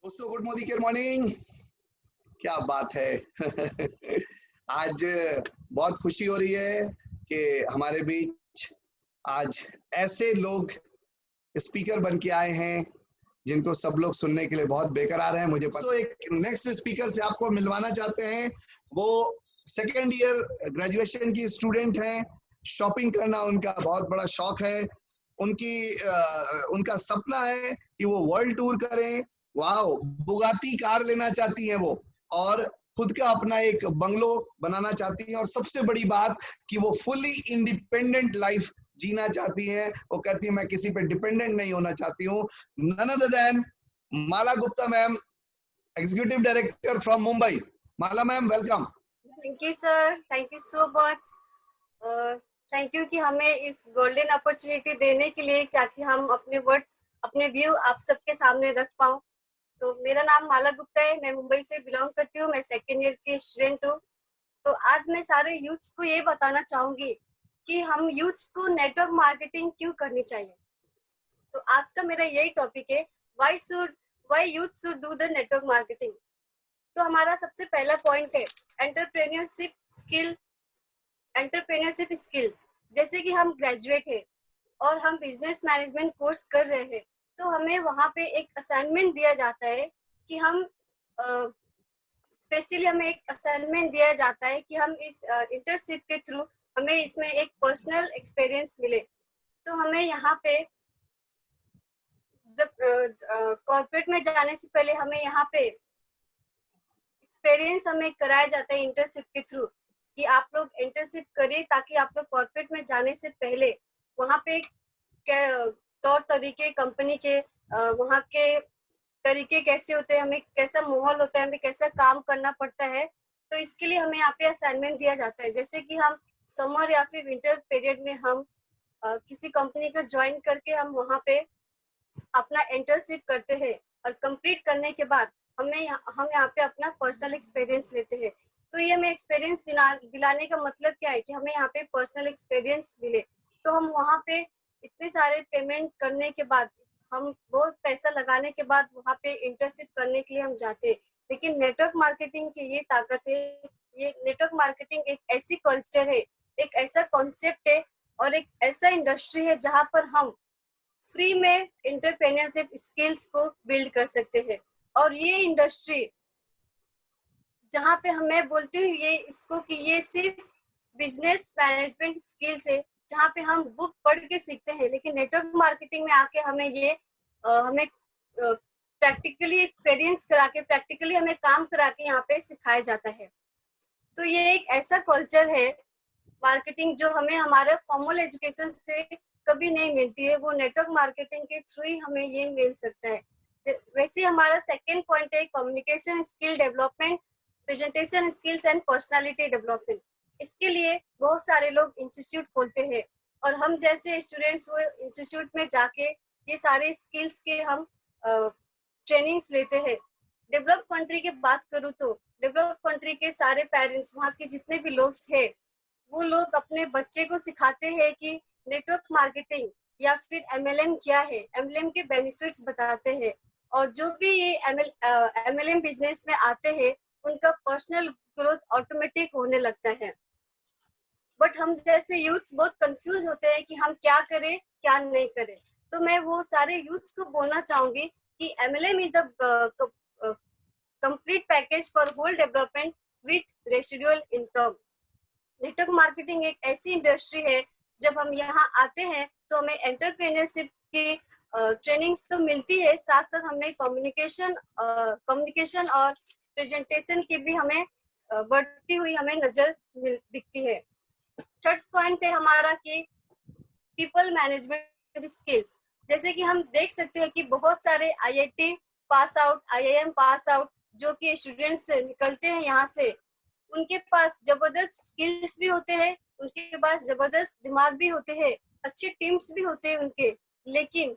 दोस्तों good morning, good morning. क्या बात है। आज बहुत खुशी हो रही है कि हमारे बीच आज ऐसे लोग स्पीकर बन के आए हैं जिनको सब लोग सुनने के लिए बहुत बेकरार हैं। मुझे पता। तो एक नेक्स्ट स्पीकर से आपको मिलवाना चाहते हैं। वो सेकेंड ईयर ग्रेजुएशन की स्टूडेंट हैं। शॉपिंग करना उनका बहुत बड़ा शौक है। उनका सपना है कि वो वर्ल्ड टूर करें। वाओ, बुगाती कार लेना चाहती हैं वो, और खुद का अपना एक बंगलो बनाना चाहती हैं, और सबसे बड़ी बात कि वो फुली इंडिपेंडेंट लाइफ जीना चाहती हैं। वो कहती है मैं किसी पे डिपेंडेंट नहीं होना चाहती हूँ। None other than Mala Gupta ma'am, executive director from Mumbai. Mala ma'am, welcome. Thank you sir, thank you so much. Thank you कि हमें इस गोल्डन अपॉर्चुनिटी देने के लिए, ताकि हम अपने वर्ड्स, अपने व्यू आप सबके सामने रख पाऊँ। तो मेरा नाम माला गुप्ता है, मैं मुंबई से बिलोंग करती हूँ, मैं सेकेंड ईयर की स्टूडेंट हूँ। तो आज मैं सारे यूथ्स को ये बताना चाहूंगी कि हम यूथ्स को नेटवर्क मार्केटिंग क्यों करनी चाहिए। तो आज का मेरा यही टॉपिक है, why youth should do the network marketing. तो हमारा सबसे पहला पॉइंट है एंटरप्रेन्योरशिप स्किल्स। जैसे कि हम ग्रेजुएट है और हम बिजनेस मैनेजमेंट कोर्स कर रहे हैं, तो हमें वहाँ पे एक असाइनमेंट दिया जाता है कि हम स्पेशली हमें एक असाइनमेंट दिया जाता है कि हम इस इंटर्नशिप के थ्रू हमें इसमें एक पर्सनल एक्सपीरियंस मिले। तो हमें यहाँ पे जब कॉर्पोरेट में जाने से पहले हमें यहाँ पे एक्सपीरियंस हमें कराया जाता है इंटर्नशिप के थ्रू, कि आप लोग इंटर्नशिप करिए ताकि आप लोग कॉर्पोरेट में जाने से पहले वहाँ पे तौर तरीके कंपनी के, वहाँ के तरीके कैसे होते हैं, हमें कैसा माहौल होता है, हमें कैसा काम करना पड़ता है। तो इसके लिए हमें यहाँ पे असाइनमेंट दिया जाता है। जैसे कि हम समर या फिर विंटर पीरियड में हम किसी कंपनी को ज्वाइन करके हम वहाँ पे अपना इंटर्नशिप करते हैं, और कंप्लीट करने के बाद हम यहाँ पे अपना पर्सनल एक्सपीरियंस लेते हैं। तो ये हमें एक्सपीरियंस दिलाने का मतलब क्या है कि हमें यहाँ पे पर्सनल एक्सपीरियंस मिले। तो हम वहाँ पे इतने सारे पेमेंट करने के बाद, हम बहुत पैसा लगाने के बाद वहाँ पे इंटर्नशिप करने के लिए हम जाते हैं। लेकिन नेटवर्क मार्केटिंग की ये ताकत है, ये नेटवर्क मार्केटिंग एक ऐसी कल्चर है, एक ऐसा कॉन्सेप्ट है, और एक ऐसा इंडस्ट्री है जहाँ पर हम फ्री में एंटरप्रेन्योरशिप स्किल्स को बिल्ड कर सकते हैं। और ये इंडस्ट्री जहाँ पे मैं बोलती हूँ ये इसको कि ये सिर्फ बिजनेस मैनेजमेंट स्किल्स है, जहाँ पे हम बुक पढ़ के सीखते हैं, लेकिन नेटवर्क मार्केटिंग में आके हमें ये हमें प्रैक्टिकली एक्सपीरियंस करा के, प्रैक्टिकली हमें काम करा के यहाँ पे सिखाया जाता है। तो ये एक ऐसा कल्चर है मार्केटिंग जो हमें हमारे फॉर्मल एजुकेशन से कभी नहीं मिलती है, वो नेटवर्क मार्केटिंग के थ्रू ही हमें ये मिल सकता है। वैसे हमारा सेकेंड पॉइंट है communication skill development, presentation skills and personality development. इसके लिए बहुत सारे लोग इंस्टीट्यूट खोलते हैं, और हम जैसे स्टूडेंट्स वो इंस्टीट्यूट में जाके ये सारे स्किल्स के हम ट्रेनिंग्स लेते हैं। डेवलप कंट्री की बात करूँ तो डेवलप कंट्री के सारे पेरेंट्स, वहाँ के जितने भी लोग हैं, वो लोग अपने बच्चे को सिखाते हैं कि नेटवर्क मार्केटिंग या फिर एमएलएम क्या है, एमएलएम के बेनिफिट्स बताते हैं। और जो भी ये एमएलएम बिजनेस में आते हैं, उनका पर्सनल ग्रोथ ऑटोमेटिक होने लगता है। बट हम जैसे यूथ्स बहुत कंफ्यूज होते हैं कि हम क्या करें क्या नहीं करें। तो मैं वो सारे यूथ्स को बोलना चाहूंगी कि MLM is the complete package for whole development with residual income. Network marketing एक ऐसी इंडस्ट्री है, जब हम यहाँ आते हैं तो हमें एंटरप्रेन्योरशिप की ट्रेनिंग्स तो मिलती है, साथ साथ हमें कम्युनिकेशन और प्रेजेंटेशन की भी हमें बढ़ती हुई हमें नजर दिखती है। थर्ड पॉइंट है हमारा कि पीपल मैनेजमेंट स्किल्स। जैसे कि हम देख सकते हैं कि बहुत सारे IIT pass out, IIM pass out जो कि स्टूडेंट्स निकलते हैं यहाँ से, उनके पास जबरदस्त स्किल्स भी होते हैं, उनके पास जबरदस्त दिमाग भी होते हैं, अच्छे टीम्स भी होते हैं उनके, लेकिन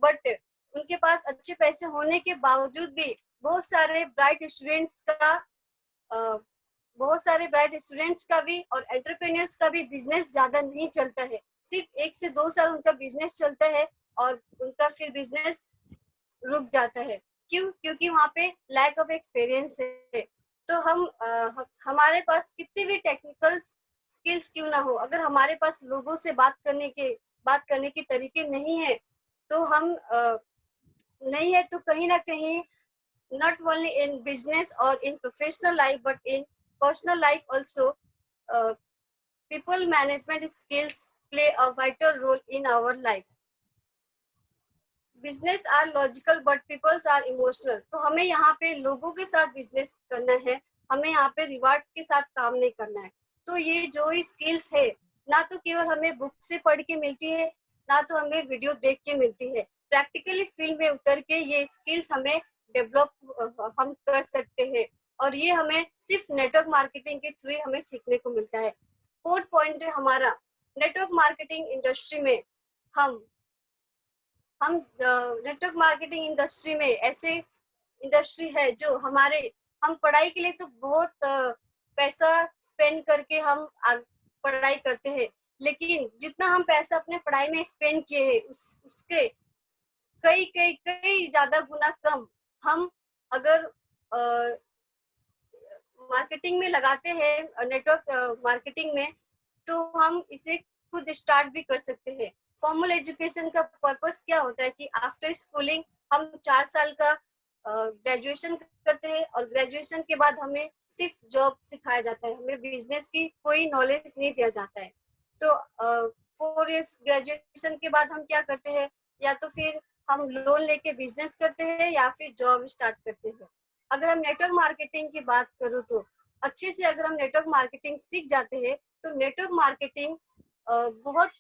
बट उनके पास अच्छे पैसे होने के बावजूद भी बहुत सारे ब्राइट स्टूडेंट्स का भी और एंटरप्रेन्योर्स का भी बिजनेस ज्यादा नहीं चलता है। सिर्फ 1 से 2 साल उनका बिजनेस चलता है और उनका फिर बिजनेस रुक जाता है। क्यों? क्योंकि वहाँ पे लैक ऑफ एक्सपीरियंस है। तो हमारे पास कितने भी टेक्निकल स्किल्स क्यों ना हो, अगर हमारे पास लोगों से बात करने के तरीके नहीं है, तो हम नहीं है तो कहीं ना कहीं, not only in business or in professional life but in personal life also, uh, people management skills play a vital role in our life. Business are logical but peoples are emotional. तो हमें यहाँ पे लोगों के साथ business करना है, हमें यहाँ पे रिवार्ड्स के साथ काम नहीं करना है। तो ये जो स्किल्स है, ना तो केवल हमें बुक से पढ़ के मिलती है, ना तो हमें वीडियो देख के मिलती है। प्रैक्टिकली फील्ड में उतर के ये स्किल्स हमें डेवलप हम कर सकते हैं, और ये हमें सिर्फ नेटवर्क मार्केटिंग के थ्रू हमें सीखने को मिलता है। फोर्थ पॉइंट है हमारा, नेटवर्क मार्केटिंग इंडस्ट्री में हम नेटवर्क मार्केटिंग इंडस्ट्री में ऐसे इंडस्ट्री है जो हम पढ़ाई के लिए तो बहुत पैसा स्पेंड करके हम पढ़ाई करते हैं, लेकिन जितना हम पैसा अपने पढ़ाई में स्पेंड किए हैं उसके कई कई कई ज्यादा गुना कम हम अगर मार्केटिंग में लगाते हैं, नेटवर्क मार्केटिंग में, तो हम इसे खुद स्टार्ट भी कर सकते हैं। फॉर्मल एजुकेशन का पर्पस क्या होता है कि आफ्टर स्कूलिंग हम 4 साल का ग्रेजुएशन करते हैं, और ग्रेजुएशन के बाद हमें सिर्फ जॉब सिखाया जाता है, हमें बिजनेस की कोई नॉलेज नहीं दिया जाता है। तो 4 इयर्स ग्रेजुएशन के बाद हम क्या करते हैं, या तो फिर हम लोन लेके बिजनेस करते हैं या फिर जॉब स्टार्ट करते हैं। अगर हम नेटवर्क मार्केटिंग की बात करूँ तो अच्छे से अगर हम नेटवर्क मार्केटिंग सीख जाते हैं, तो नेटवर्क मार्केटिंग बहुत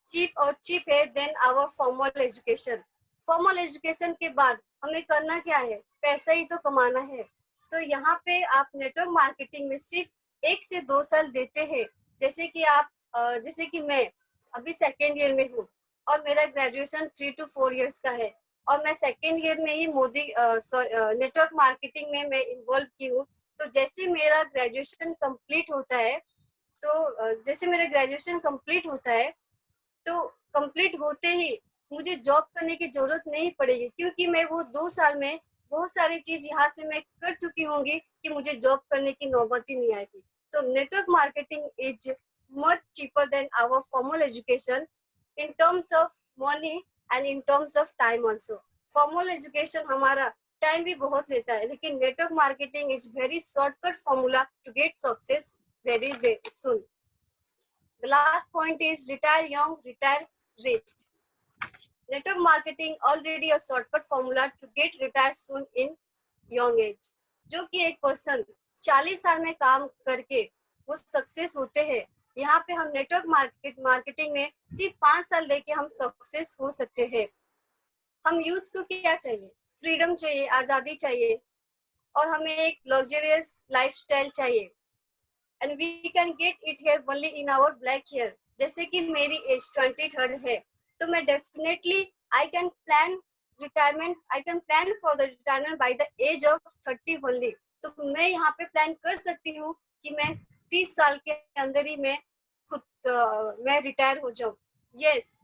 चीप है than our formal education. Formal education के बाद हमें करना क्या है, पैसा ही तो कमाना है। तो यहाँ पे आप नेटवर्क मार्केटिंग में सिर्फ 1 से 2 साल देते हैं। जैसे कि मैं अभी सेकेंड ईयर में हूँ और मेरा ग्रेजुएशन 3 to 4 इयर्स का है, और मैं सेकेंड ईयर में ही नेटवर्क मार्केटिंग में मैं इन्वॉल्व की हूँ। तो जैसे मेरा ग्रेजुएशन कंप्लीट होता है, तो कंप्लीट होते ही मुझे जॉब करने की जरूरत नहीं पड़ेगी, क्योंकि मैं वो 2 साल में बहुत सारी चीज यहाँ से मैं कर चुकी होंगी कि मुझे जॉब करने की नौबत ही नहीं आएगी। तो network marketing is much cheaper than our formal education in terms of money and in terms of time also. Formal education हमारा टाइम भी बहुत लेता है, लेकिन network marketing is very shortcut formula to get success very soon. The last point is retire young, retire rich. Network marketing already a shortcut formula to get retired soon in young age. जो कि एक person 40 साल में काम करके वो success होते हैं, यहाँ पे हम नेटवर्क मार्केटिंग में सिर्फ 5 साल देके हम सक्सेस हो सकते हैं। हम यूथ को क्या चाहिए, फ्रीडम चाहिए, आजादी चाहिए, और हमें एक लग्जरियस लाइफस्टाइल चाहिए, and we can get it here only in our black hair। जैसे कि मेरी एज 23 है, तो मैं definitely I can plan for the retirement by the age of 30 only. तो मैं यहाँ पे प्लान कर सकती हूँ कि मैं 30 साल के अंदर ही मैं रिटायर हो जाऊँ। यस,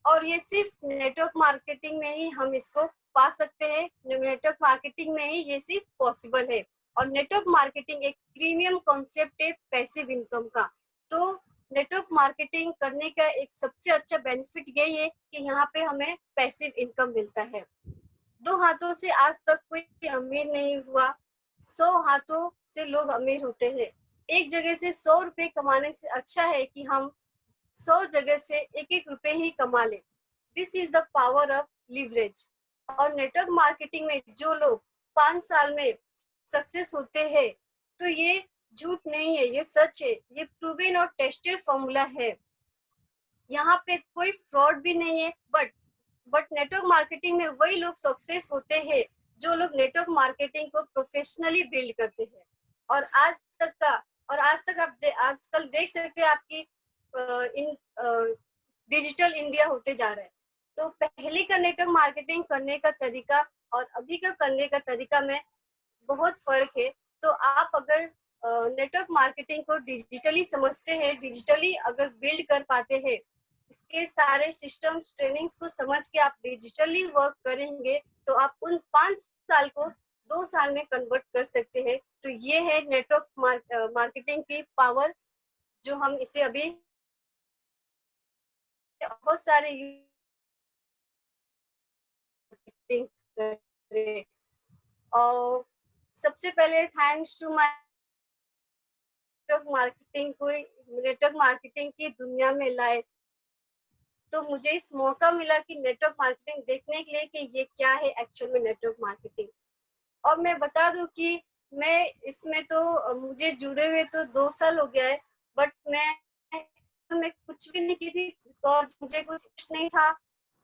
और ये सिर्फ नेटवर्क मार्केटिंग में ही हम इसको पा सकते हैं, नेटवर्क मार्केटिंग में ही ये सिर्फ पॉसिबल है। और नेटवर्क मार्केटिंग एक प्रीमियम कॉन्सेप्ट है पैसिव इनकम का। तो नेटवर्क मार्केटिंग करने का एक सबसे अच्छा बेनिफिट यही है कि यहाँ पे हमें पैसिव इनकम मिलता है। 2 हाथों से आज तक कोई अमीर नहीं हुआ, 100 हाथों से लोग अमीर होते हैं। एक जगह से 100 रुपए कमाने से अच्छा है कि हम 100 जगह से 1-1 रुपए ही कमा ले। This is the power of leverage. और नेटवर्क मार्केटिंग में जो लोग 5 साल में सक्सेस होते हैं, तो ये झूठ नहीं है, ये सच है, ये प्रूवन और टेस्टेड फॉर्मूला है। यहाँ पे कोई फ्रॉड भी नहीं है। बट नेटवर्क मार्केटिंग में वही लोग सक्सेस होते हैं जो लोग नेटवर्क मार्केटिंग को प्रोफेशनली बिल्ड करते हैं। और आजकल देख सकते हैं आपकी डिजिटल इंडिया होते जा रहा है। तो पहले का नेटवर्क मार्केटिंग करने का तरीका और अभी का करने का तरीका में बहुत फर्क है। तो आप अगर नेटवर्क मार्केटिंग को डिजिटली समझते हैं, डिजिटली अगर बिल्ड कर पाते हैं, इसके सारे सिस्टम्स ट्रेनिंग्स को समझ के आप डिजिटली वर्क करेंगे तो आप उन 5 साल को 2 साल में कन्वर्ट कर सकते हैं। तो ये है नेटवर्क मार्केटिंग की पावर, जो हम इसे अभी बहुत सारे करें। और सबसे पहले thanks to my network marketing की दुनिया में लाए। तो मुझे इस मौका मिला कि नेटवर्क मार्केटिंग देखने के लिए कि ये क्या है एक्चुअल में नेटवर्क मार्केटिंग। और मैं बता दूं कि मैं इसमें तो मुझे जुड़े हुए तो 2 साल हो गया है, बट मैं कुछ भी नहीं की थी बिकॉज मुझे कुछ नहीं था।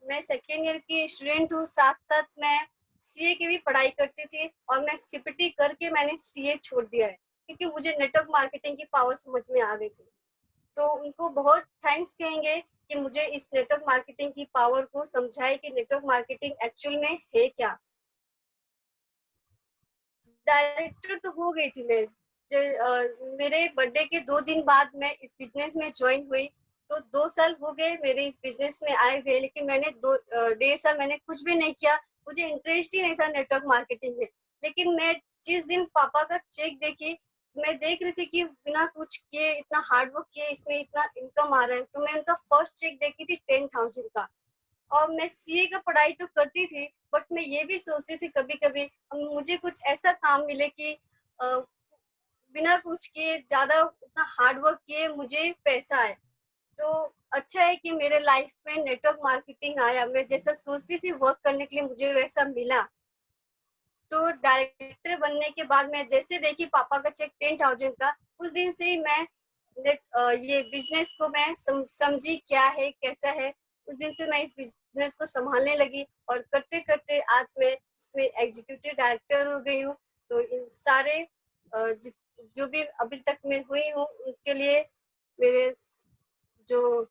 मैं सेकेंड ईयर की स्टूडेंट हूँ, साथ साथ मैं सीए की भी पढ़ाई करती थी और मैं सीपीटी करके मैंने सीए छोड़ दिया है क्योंकि मुझे नेटवर्क मार्केटिंग की पावर समझ में आ गई थी। तो उनको बहुत थैंक्स कहेंगे कि मुझे इस नेटवर्क मार्केटिंग की पावर को समझाए कि नेटवर्क मार्केटिंग एक्चुअल में है क्या। डायरेक्टर तो हो गई थी मैं। मेरे बर्थडे के 2 दिन बाद मैं इस बिजनेस में ज्वाइन हुई। तो 2 साल हो गए मेरे इस बिजनेस में आए हुए, लेकिन मैंने 1.5 साल मैंने कुछ भी नहीं किया। मुझे इंटरेस्ट ही नहीं था नेटवर्क मार्केटिंग में। लेकिन मैं जिस दिन पापा का चेक देखी, मैं देख रही थी कि बिना कुछ किए इतना हार्ड वर्क किए इसमें इतना इनकम आ रहा है। तो मैं उनका फर्स्ट चेक देखी थी 10,000 का। और मैं सीए का पढ़ाई तो करती थी, बट मैं ये भी सोचती थी कभी कभी मुझे कुछ ऐसा काम मिले कि बिना कुछ किए ज्यादा उतना हार्ड वर्क किए मुझे पैसा आए। तो अच्छा है कि मेरे लाइफ में नेटवर्क मार्केटिंग आया। मैं जैसा सोचती थी वर्क करने के लिए मुझे वैसा मिला। तो डायरेक्टर बनने के बाद मैं जैसे देखी पापा का चेक 10,000 का, उस दिन से ही मैं ये बिजनेस को मैं समझी क्या है कैसा है। उस दिन से मैं इस बिजनेस को संभालने लगी और करते करते आज मैं इसमें एग्जीक्यूटिव डायरेक्टर हो गई हूँ। तो इन सारे जो भी अभी तक मैं हुई हूँ उनके लिए मेरे जो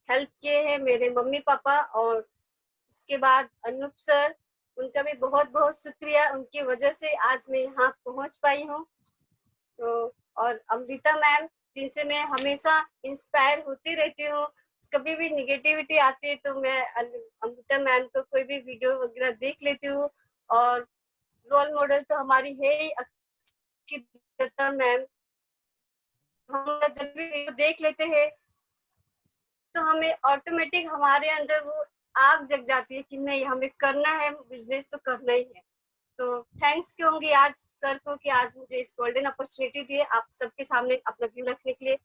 हेल्प किए हैं मेरे मम्मी पापा, और इसके बाद अनूप सर, उनका भी बहुत बहुत शुक्रिया। उनकी वजह से आज मैं यहाँ पहुँच पाई हूँ। तो और अमृता मैम, जिनसे मैं हमेशा इंस्पायर होती रहती हूँ। कभी भी निगेटिविटी आती है तो मैं अमृता मैम को कोई भी वीडियो वगैरह देख लेती हूँ। और रोल मॉडल तो हमारी है ही अच्छी मैम। हम जब भी वीडियो देख लेते हैं तो हमें ऑटोमेटिक हमारे अंदर वो आग जग जाती है कि नहीं हमें करना है, बिजनेस तो करना ही है। तो थैंक्स कहूंगी आज सर को कि आज मुझे इस गोल्डन अपॉर्चुनिटी दी है आप सबके सामने अपना व्यू रखने के लिए।